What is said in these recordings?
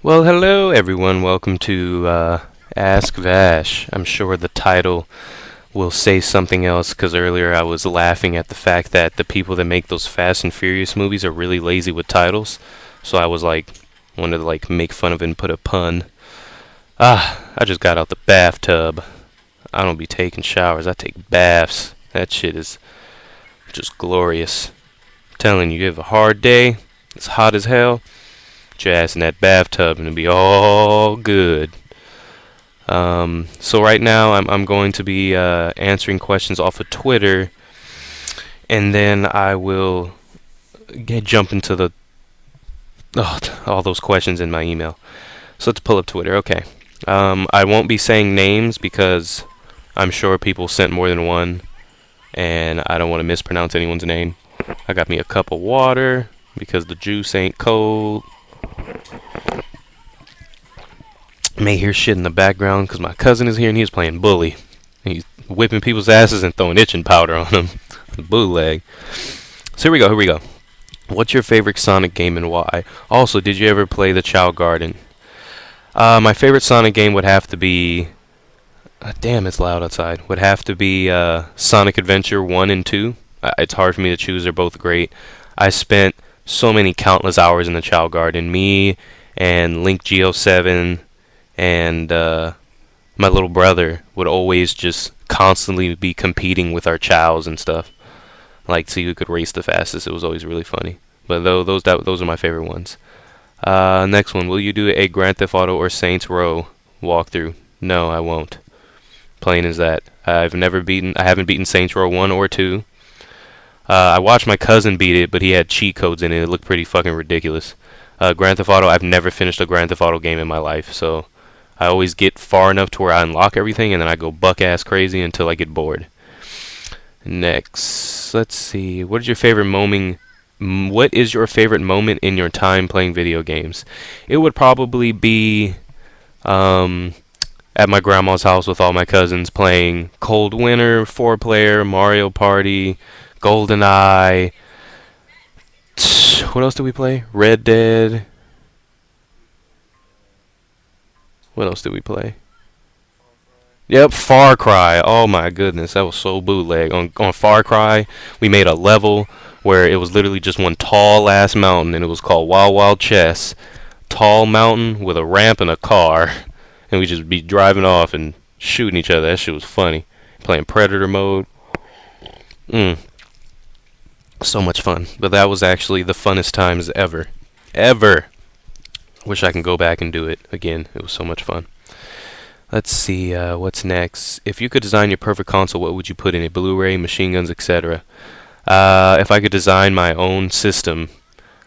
Well, hello everyone. Welcome to Ask Vash. I'm sure the title will say something else because earlier I was laughing at the fact that the people that make those Fast and Furious movies are really lazy with titles. So I was like, wanted to like make fun of it and put a pun. I just got out the bathtub. I don't be taking showers. I take baths. That shit is just glorious. I'm telling you, you have a hard day. It's hot as hell. Put your ass in that bathtub and it'll be all good. So right now I'm going to be answering questions off of Twitter, and then I will jump into all those questions in my email. So let's pull up Twitter. Okay. I won't be saying names because I'm sure people sent more than one, and I don't want to mispronounce anyone's name. I got me a cup of water because the juice ain't cold. May hear shit in the background because my cousin is here and he's playing bully. He's whipping people's asses and throwing itching powder on them. Bootleg. So here we go. What's your favorite Sonic game and why? Also, did you ever play the Chow Garden? My favorite Sonic game would have to be... damn, it's loud outside. Would have to be Sonic Adventure 1 and 2. It's hard for me to choose. They're both great. I spent so many countless hours in the Chow Garden. Me and Link Geo7 and my little brother would always just constantly be competing with our chows and stuff, like see who could race the fastest. It was always really funny. But those are my favorite ones. Next one: will you do a Grand Theft Auto or Saints Row walkthrough? No, I won't. Plain as that. I haven't beaten Saints Row 1 or 2. I watched my cousin beat it, but he had cheat codes in it. It looked pretty fucking ridiculous. Grand Theft Auto, I've never finished a Grand Theft Auto game in my life, so I always get far enough to where I unlock everything, and then I go buck-ass crazy until I get bored. Next, let's see. What is your favorite moment in your time playing video games? It would probably be at my grandma's house with all my cousins playing Cold Winter, 4-player, Mario Party, GoldenEye. What else did we play? Red Dead. What else did we play? Yep, Far Cry. Oh my goodness, that was so bootleg. On Far Cry, we made a level where it was literally just one tall ass mountain, and it was called Wild Wild Chess. Tall mountain with a ramp and a car, and we just be driving off and shooting each other. That shit was funny. Playing Predator mode. So much fun. But that was actually the funnest times ever. Ever. Wish I can go back and do it again. It was so much fun. Let's see, what's next? If you could design your perfect console, what would you put in it? Blu-ray, machine guns, etc. If I could design my own system,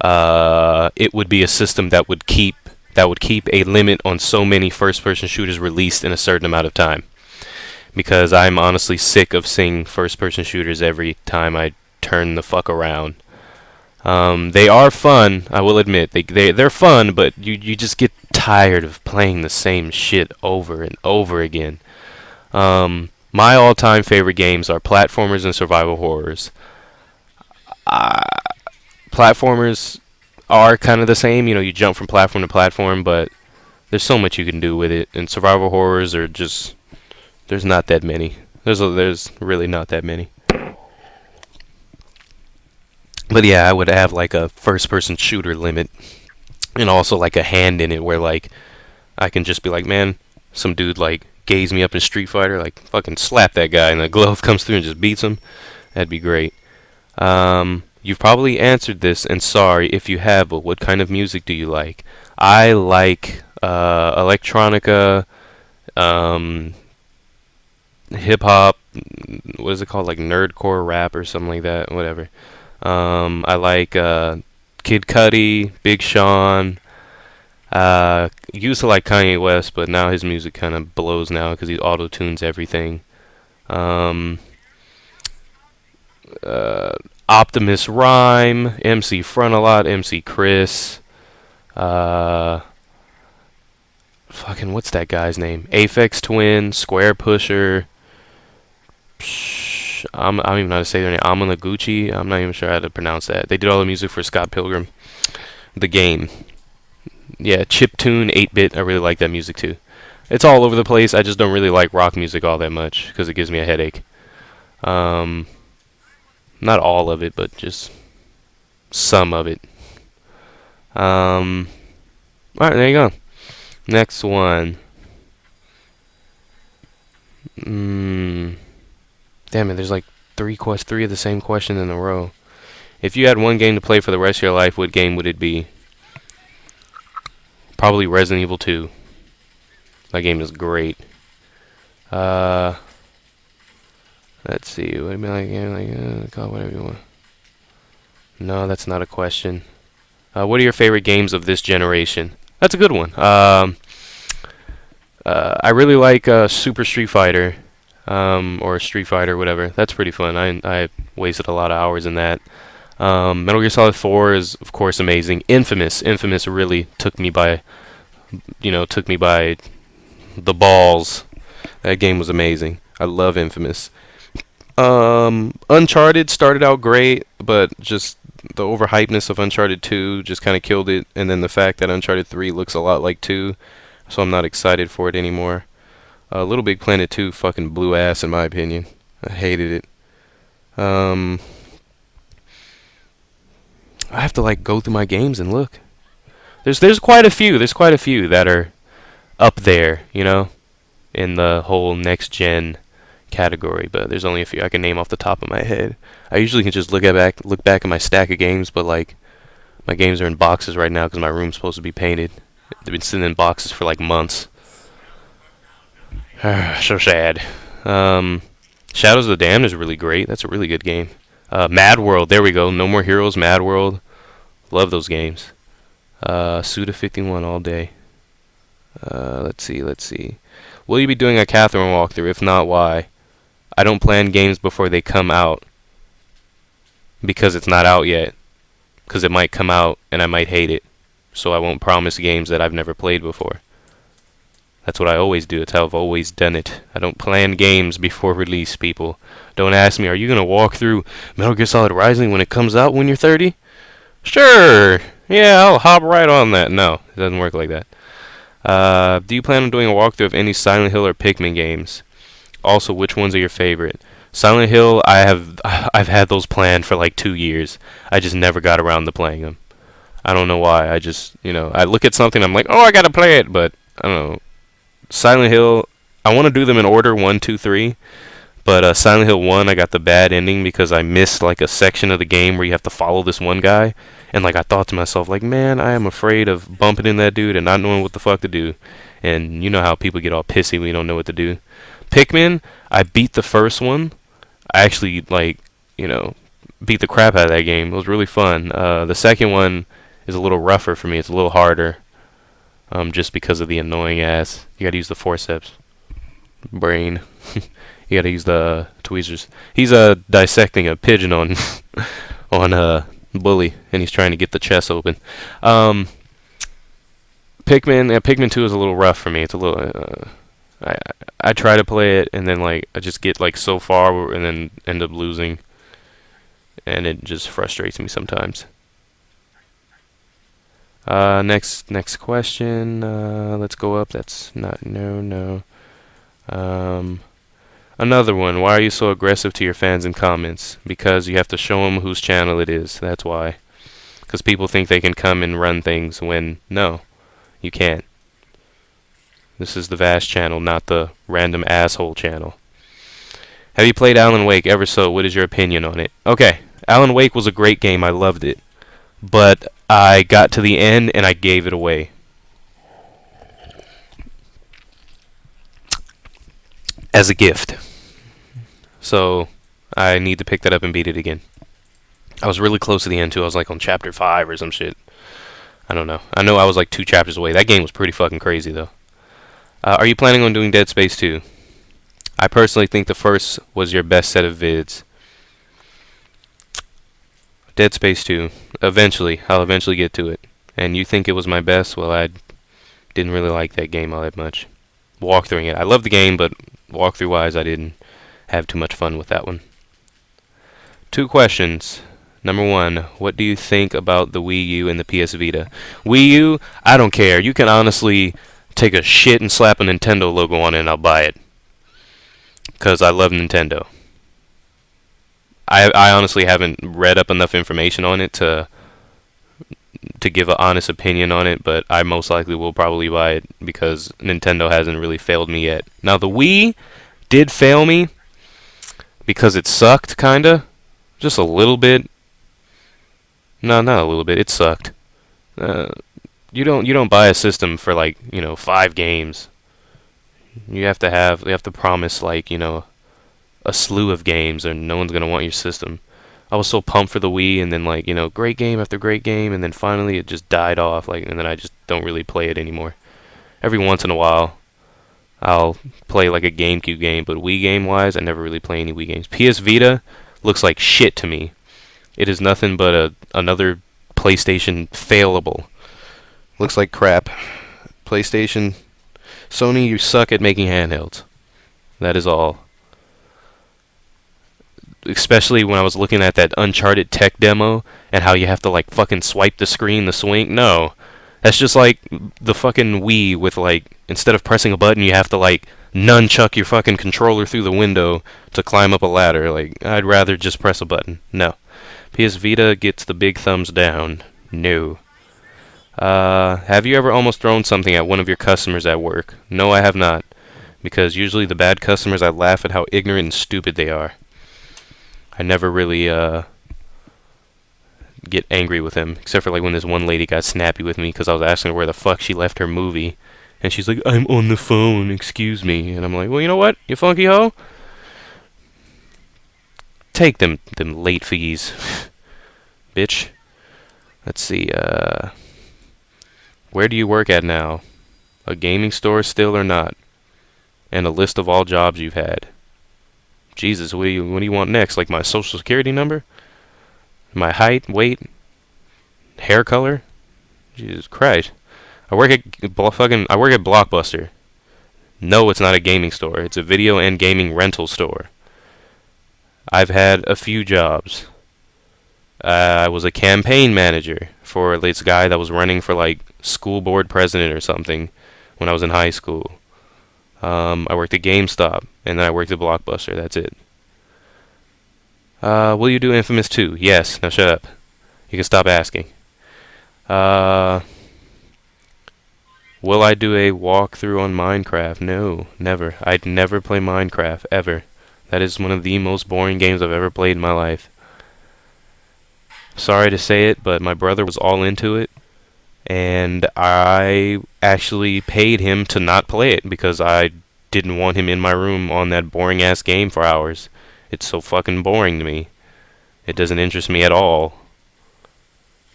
it would be a system that would keep a limit on so many first-person shooters released in a certain amount of time. Because I'm honestly sick of seeing first-person shooters every time I turn the fuck around. They are fun, I will admit. They're fun, but you just get tired of playing the same shit over and over again. My all-time favorite games are platformers and survival horrors. Platformers are kind of the same, you jump from platform to platform, but there's so much you can do with it. And survival horrors are just, there's not that many. There's really not that many. But yeah, I would have like a first-person shooter limit, and also like a hand in it where like I can just be like, man, some dude like gaze me up in Street Fighter, like fucking slap that guy, and the glove comes through and just beats him. That'd be great. You've probably answered this, and sorry if you have, but what kind of music do you like? I like electronica, hip hop. What is it called? Like nerdcore rap or something like that. Whatever. I like Kid Cudi, Big Sean. Used to like Kanye West, but now his music kind of blows now because he auto-tunes everything. Optimus Rhyme, MC Frontalot, MC Chris. Fucking what's that guy's name? Aphex Twin, Square Pusher. I don't even know how to say their name. Amanaguchi. I'm not even sure how to pronounce that. They did all the music for Scott Pilgrim, the game. Yeah, chiptune 8-bit. I really like that music too. It's all over the place. I just don't really like rock music all that much because it gives me a headache. Um, Not all of it, but just some of it. All right, there you go. Next one. Mm, Damn it, there's like three of the same question in a row. If you had one game to play for the rest of your life, what game would it be? Probably Resident Evil 2. That game is great. Uh, let's see. What would it be like? Yeah, call it whatever you want. No, that's not a question. What are your favorite games of this generation? That's a good one. I really like Super Street Fighter, or Street Fighter, whatever. That's pretty fun. I wasted a lot of hours in that. Metal Gear Solid 4 is, of course, amazing. Infamous really took me by the balls. That game was amazing. I love Infamous. Uncharted started out great, but just the overhypeness of Uncharted 2 just kind of killed it, and then the fact that Uncharted 3 looks a lot like 2, so I'm not excited for it anymore. Little Big Planet 2 fucking blew ass in my opinion. I hated it. I have to like go through my games and look. There's quite a few. There's quite a few that are up there, in the whole next gen category, but there's only a few I can name off the top of my head. I usually can just look back at my stack of games, but like my games are in boxes right now because my room's supposed to be painted. They've been sitting in boxes for like months. So sad. Shadows of the Damned is really great. That's a really good game. Mad World, there we go. No More Heroes, Mad World. Love those games. Suda 51 all day. Let's see. Will you be doing a Catherine walkthrough? If not, why? I don't plan games before they come out because it's not out yet. Because it might come out and I might hate it. So I won't promise games that I've never played before. That's what I always do. It's how I've always done it. I don't plan games before release, people. Don't ask me, are you going to walk through Metal Gear Solid Rising when it comes out when you're 30? Sure. Yeah, I'll hop right on that. No, it doesn't work like that. Do you plan on doing a walkthrough of any Silent Hill or Pikmin games? Also, which ones are your favorite? Silent Hill, I've had those planned for like 2 years. I just never got around to playing them. I don't know why. I just, I look at something, I'm like, oh, I gotta play it, but I don't know. Silent Hill, I want to do them in order, 1, 2, 3. But Silent Hill 1, I got the bad ending because I missed like a section of the game where you have to follow this one guy. And like I thought to myself, like, man, I am afraid of bumping into that dude and not knowing what the fuck to do. And you know how people get all pissy when you don't know what to do. Pikmin, I beat the first one. I actually beat the crap out of that game. It was really fun. The second one is a little rougher for me. It's a little harder. Just because of the annoying ass. You gotta use the forceps. Brain. You gotta use the tweezers. He's dissecting a pigeon on on Bully, and he's trying to get the chest open. Pikmin 2 is a little rough for me. It's a little. I try to play it, and then like I just get like so far, and then end up losing, and it just frustrates me sometimes. Next question. Let's go up. That's not no. Another one. Why are you so aggressive to your fans in comments? Because you have to show them whose channel it is. That's why. Because people think they can come and run things when no, you can't. This is the Vash channel, not the random asshole channel. Have you played Alan Wake? Ever so, what is your opinion on it? Okay, Alan Wake was a great game. I loved it. But I got to the end and I gave it away. As a gift. So I need to pick that up and beat it again. I was really close to the end too. I was like on chapter 5 or some shit. I don't know. I know I was like 2 chapters away. That game was pretty fucking crazy though. Are you planning on doing Dead Space 2? I personally think the first was your best set of vids. Dead Space 2. Eventually. I'll eventually get to it. And you think it was my best? Well, I didn't really like that game all that much. Walkthroughing it. I love the game, but walkthrough-wise, I didn't have too much fun with that one. 2 questions. Number one, what do you think about the Wii U and the PS Vita? Wii U, I don't care. You can honestly take a shit and slap a Nintendo logo on it and I'll buy it. Because I love Nintendo. I honestly haven't read up enough information on it to give an honest opinion on it, but I most likely will probably buy it because Nintendo hasn't really failed me yet. Now, the Wii did fail me because it sucked, kinda. Just a little bit. No, not a little bit. It sucked. Uh, you don't buy a system for like 5 games. You have to promise like a slew of games, or no one's gonna want your system. I was so pumped for the Wii, and then like great game after great game, and then finally it just died off. Like, and then I just don't really play it anymore. Every once in a while, I'll play like a GameCube game, but Wii game wise, I never really play any Wii games. PS Vita looks like shit to me. It is nothing but another PlayStation failable. Looks like crap. PlayStation, Sony, you suck at making handhelds. That is all. Especially when I was looking at that Uncharted tech demo and how you have to like fucking swipe the screen to swing. No, that's just like the fucking Wii with like instead of pressing a button, you have to like nunchuck your fucking controller through the window to climb up a ladder. Like, I'd rather just press a button. No. PS Vita gets the big thumbs down. No. Have you ever almost thrown something at one of your customers at work? No, I have not. Because usually the bad customers, I laugh at how ignorant and stupid they are. I never really get angry with them, except for like when this one lady got snappy with me because I was asking her where the fuck she left her movie, and she's like, "I'm on the phone, excuse me," and I'm like, "Well, you know what, you funky hoe? Take them late fees, bitch." Let's see. Where do you work at now? A gaming store still or not? And a list of all jobs you've had. Jesus, what do you want next? Like my social security number? My height, weight, hair color? Jesus Christ. I work at Blockbuster. No, it's not a gaming store. It's a video and gaming rental store. I've had a few jobs. I was a campaign manager for this guy that was running for like school board president or something when I was in high school. I worked at GameStop, and then I worked at Blockbuster. That's it. Will you do Infamous 2? Yes. Now shut up. You can stop asking. Will I do a walkthrough on Minecraft? No, never. I'd never play Minecraft, ever. That is one of the most boring games I've ever played in my life. Sorry to say it, but my brother was all into it, and I actually paid him to not play it because I didn't want him in my room on that boring ass game for hours. It's so fucking boring to me. It doesn't interest me at all.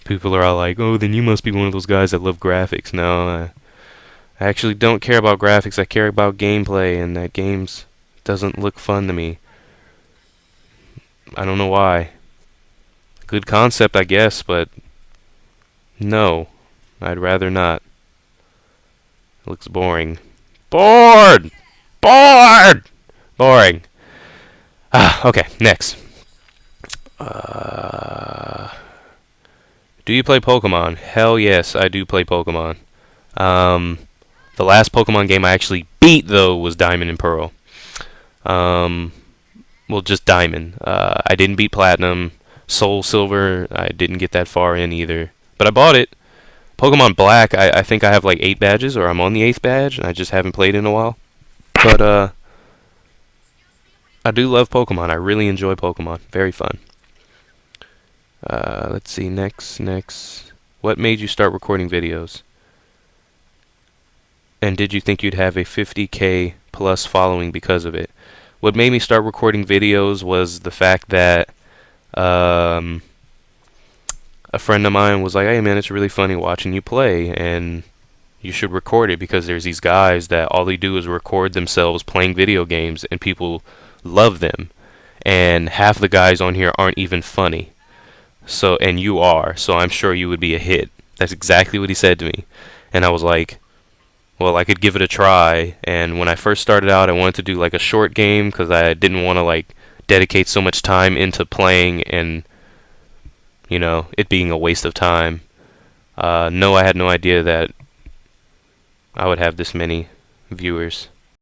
People are all like, "Oh, then you must be one of those guys that love graphics." No, I actually don't care about graphics. I care about gameplay, and that games doesn't look fun to me. I don't know why. Good concept, I guess, but no, I'd rather not. It looks boring. Bored! Bored! Boring. Okay, next. Do you play Pokemon? Hell yes, I do play Pokemon. The last Pokemon game I actually beat, though, was Diamond and Pearl. Well, just Diamond. I didn't beat Platinum. Soul Silver, I didn't get that far in either. But I bought it. Pokemon Black, I think I have like 8 badges, or I'm on the 8th badge, and I just haven't played in a while. But, I do love Pokemon. I really enjoy Pokemon. Very fun. Let's see, next. What made you start recording videos? And did you think you'd have a 50K plus following because of it? What made me start recording videos was the fact that a friend of mine was like, "Hey man, it's really funny watching you play, and you should record it because there's these guys that all they do is record themselves playing video games, and people love them. And half the guys on here aren't even funny. So, and you are, so I'm sure you would be a hit." That's exactly what he said to me. And I was like, well, I could give it a try. And when I first started out, I wanted to do like a short game because I didn't want to like dedicate so much time into playing and you know, it being a waste of time. No, I had no idea that I would have this many viewers.